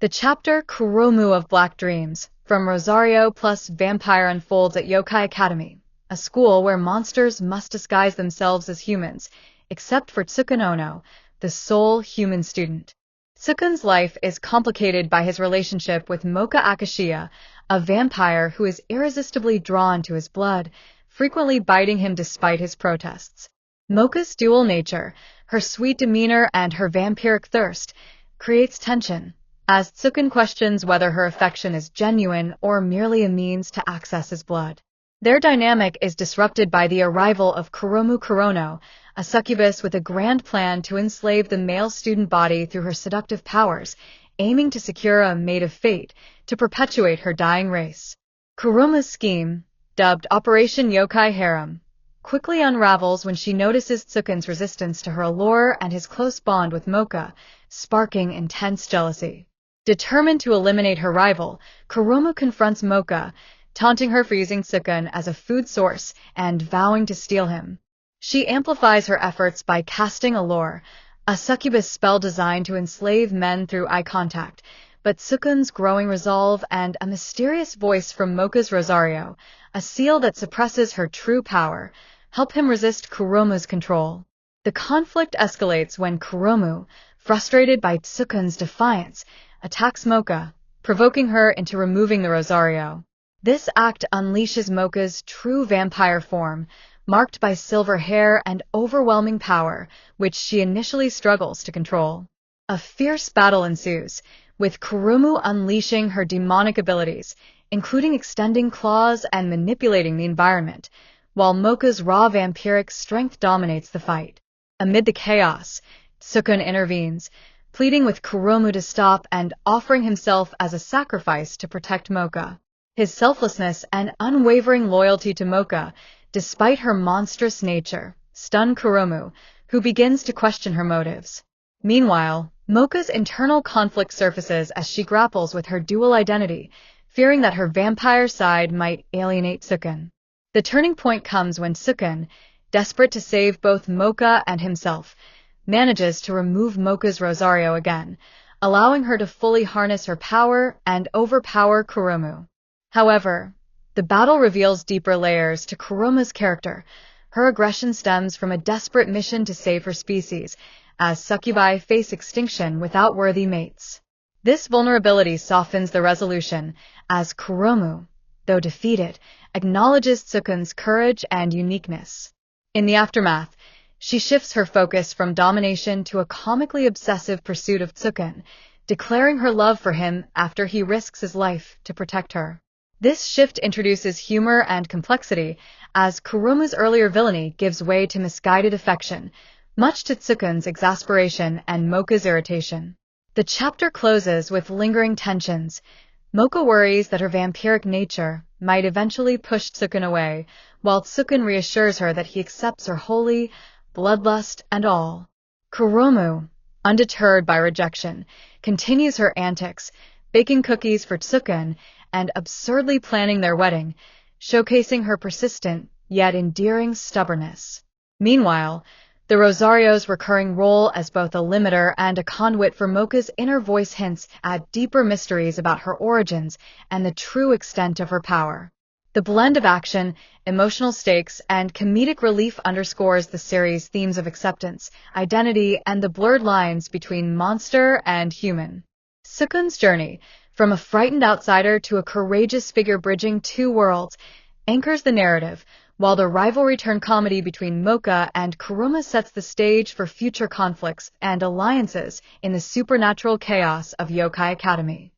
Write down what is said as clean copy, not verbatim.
The chapter Kuromu of Black Dreams, from Rosario plus Vampire unfolds at Yokai Academy, a school where monsters must disguise themselves as humans, except for Tsukun Ono, the sole human student. Tsukun's life is complicated by his relationship with Mocha Akashiya, a vampire who is irresistibly drawn to his blood, frequently biting him despite his protests. Mocha's dual nature, her sweet demeanor and her vampiric thirst, creates tension, as Tsukun questions whether her affection is genuine or merely a means to access his blood. Their dynamic is disrupted by the arrival of Kuromu Kurono, a succubus with a grand plan to enslave the male student body through her seductive powers, aiming to secure a mate of fate to perpetuate her dying race. Kuromu's scheme, dubbed Operation Yokai Harem, quickly unravels when she notices Tsukun's resistance to her allure and his close bond with Mocha, sparking intense jealousy. Determined to eliminate her rival, Kuromu confronts Mocha, taunting her for using Tsukun as a food source and vowing to steal him. She amplifies her efforts by casting Allure, a succubus spell designed to enslave men through eye contact, but Tsukun's growing resolve and a mysterious voice from Mocha's Rosario, a seal that suppresses her true power, help him resist Kuromu's control. The conflict escalates when Kuromu, frustrated by Tsukun's defiance, attacks Mocha, provoking her into removing the Rosario. This act unleashes Mocha's true vampire form, marked by silver hair and overwhelming power, which she initially struggles to control. A fierce battle ensues, with Kuromu unleashing her demonic abilities, including extending claws and manipulating the environment, while Mocha's raw vampiric strength dominates the fight. Amid the chaos, Tsukun intervenes, pleading with Kuromu to stop and offering himself as a sacrifice to protect Mocha. His selflessness and unwavering loyalty to Mocha, despite her monstrous nature, stun Kuromu, who begins to question her motives. Meanwhile, Mocha's internal conflict surfaces as she grapples with her dual identity, fearing that her vampire side might alienate Tsukun. The turning point comes when Tsukun, desperate to save both Mocha and himself, manages to remove Mocha's Rosario again, allowing her to fully harness her power and overpower Kuromu. However, the battle reveals deeper layers to Kuromu's character. Her aggression stems from a desperate mission to save her species, as succubi face extinction without worthy mates. This vulnerability softens the resolution, as Kuromu, though defeated, acknowledges Tsukun's courage and uniqueness. In the aftermath, she shifts her focus from domination to a comically obsessive pursuit of Tsukun, declaring her love for him after he risks his life to protect her. This shift introduces humor and complexity, as Kuromu's earlier villainy gives way to misguided affection, much to Tsukun's exasperation and Mocha's irritation. The chapter closes with lingering tensions. Mocha worries that her vampiric nature might eventually push Tsukun away, while Tsukun reassures her that he accepts her wholly, bloodlust and all. Kuromu, undeterred by rejection, continues her antics, baking cookies for Tsukun and absurdly planning their wedding, showcasing her persistent yet endearing stubbornness. Meanwhile, the Rosario's recurring role as both a limiter and a conduit for Mocha's inner voice hints at deeper mysteries about her origins and the true extent of her power. The blend of action, emotional stakes, and comedic relief underscores the series' themes of acceptance, identity, and the blurred lines between monster and human. Tsukun's journey, from a frightened outsider to a courageous figure bridging two worlds, anchors the narrative, while the rivalry-turned comedy between Mocha and Kuromu sets the stage for future conflicts and alliances in the supernatural chaos of Yokai Academy.